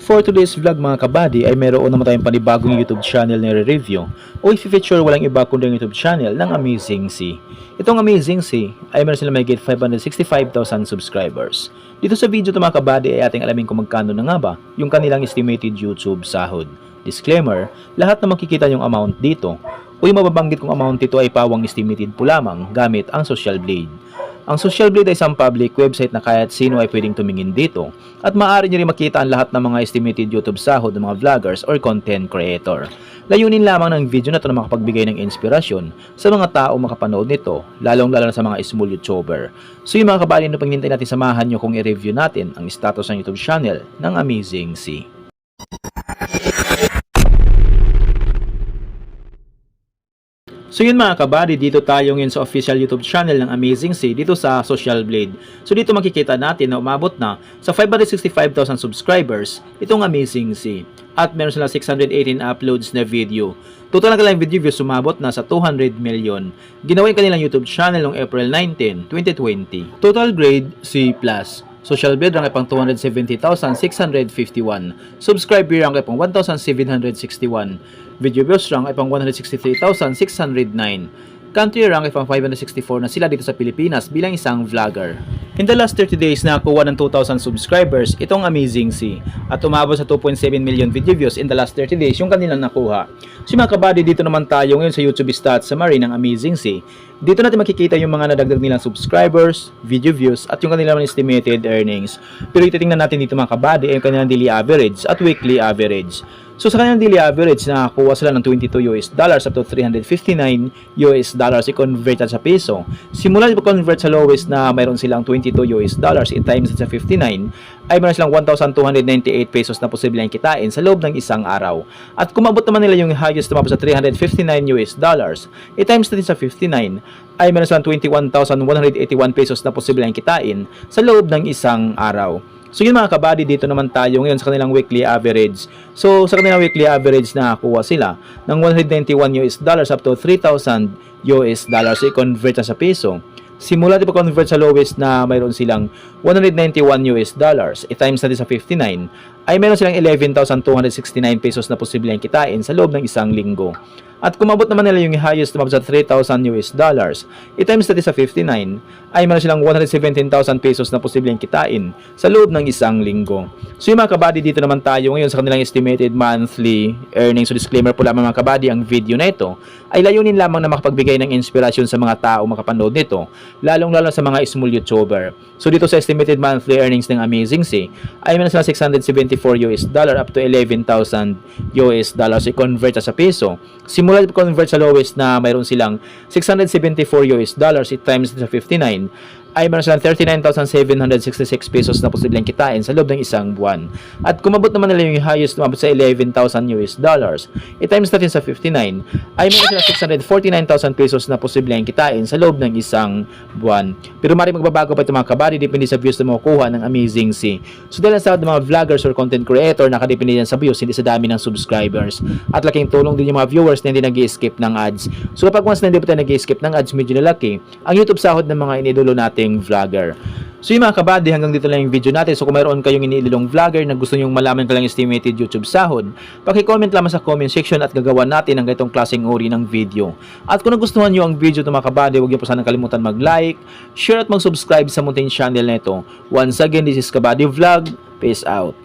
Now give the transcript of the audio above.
For today's vlog mga kabady ay mayroon naman tayong panibagong YouTube channel na re-review o i-feature walang iba kundi ang YouTube channel ng Amazing C. Itong Amazing C ay meron sila mahigit 565,000 subscribers. Dito sa video ito mga kabady ay ating alamin kung magkano na nga ba yung kanilang estimated YouTube sahod. Disclaimer, lahat na makikita yung amount dito o yung mababanggit kong amount dito ay pawang estimated po lamang gamit ang Social Blade. Ang Social Blade ay isang public website na kahit sino ay pwedeng tumingin dito at maaari nyo rin makita ang lahat ng mga estimated YouTube sahod ng mga vloggers or content creator. Layunin lamang ng video na ito na makapagbigay ng inspirasyon sa mga tao makapanood nito, lalong-lalo na sa mga small YouTuber. So yung mga kabali na panghintay natin, samahan nyo kung i-review natin ang status ng YouTube channel ng Amazing C. So yun mga kabady, dito tayo ngayon sa official YouTube channel ng Amazing C dito sa Social Blade. So dito makikita natin na umabot na sa 565,000 subscribers itong Amazing C. At meron sila 618 uploads na video. Total na kanilang video views umabot na sa 200 million. Ginawa yung kanilang YouTube channel noong April 19, 2020. Total grade C+. Social Blade rank ay pang 270,651. Subscriber rank ay pang 1,761. Video views rank ay pang 163,609. Country rank ay pang 564 na sila dito sa Pilipinas bilang isang vlogger. In the last 30 days nakakuha ng 2,000 subscribers itong Amazing C at umabot sa 2.7 million video views in the last 30 days yung kanilang nakuha. So mga kabady, dito naman tayo ngayon sa YouTube stats summary ng Amazing C. Dito natin makikita yung mga nadagdag nilang subscribers, video views at yung kanilang estimated earnings. Pero ititingnan natin dito mga kabady ay yung kanilang daily average at weekly average. So sa kanilang daily average, nakakuha sila ng $22 up to $359 i-convert sa peso. Simula i-convert sa lowest na mayroon silang $22 i-times sa 59 ay mayroon silang 1,298 pesos na posibleng kitain sa loob ng isang araw. At kumabot naman nila yung highest na sa $359 i-times natin sa 59 ay mayroon silang 21,181 pesos na posibleng kitain sa loob ng isang araw. So yun mga kabady, dito naman tayo ngayon sa kanilang weekly average. So sa kanilang weekly average nakakuha sila ng $191 up to $3,000 i-convert sa peso. Simula di pa-convert sa lowest na mayroon silang $191 i-times natin sa 59 ay mayroon silang 11,269 pesos na posibleng kitain sa loob ng isang linggo. At kumabot naman nila yung highest na sa $3,000 i-times natin sa 59 ay mayroon silang 117,000 pesos na posibleng kitain sa loob ng isang linggo. So yung mga kabady, dito naman tayo ngayon sa kanilang estimated monthly earnings. So disclaimer po lamang mga kabady, ang video na ito ay layunin lamang na makapagbigay ng inspirasyon sa mga tao makapanood nito, lalong-lalo sa mga small YouTuber. So dito sa estimated monthly earnings ng Amazing C ay mayroon silang $674 up to $11,000 i-convert sa peso. Simula i-convert sa lowest na mayroon silang $674 i-times sa 59 ay mayroon silang 39,766 pesos na posibleng kitain sa loob ng isang buwan. At kumabot naman nila yung highest na sa $11,000 i-times natin sa 59 ay mayroon silang 649,000 pesos na posibleng kitain sa loob ng isang buwan. Pero maaaring magbabago pa ito mga kabady, depende sa views na makukuha ng Amazing C. So dahil sa mga vloggers or content creator, nakadepende yan sa views, hindi sa dami ng subscribers. At laking tulong din yung mga viewers na hindi nag-skip ng ads. So kapag once na hindi po tayo nag-skip ng ads, medyo nalaki ang YouTube sahod ng mga inidolo nating vlogger. So yung mga kabady, hanggang dito lang yung video natin. So kung mayroon kayong iniidolong vlogger na gusto nyong malaman kailang estimated YouTube sahod, paki-comment lamang sa comment section at gagawa natin ang ganitong klaseng uri ng video. At kung nagustuhan nyo ang video ito mga kabady, huwag nyo po sana kalimutan mag-like, share at mag-subscribe sa munting channel na ito. Once again, this is Kabady Vlog. Peace out.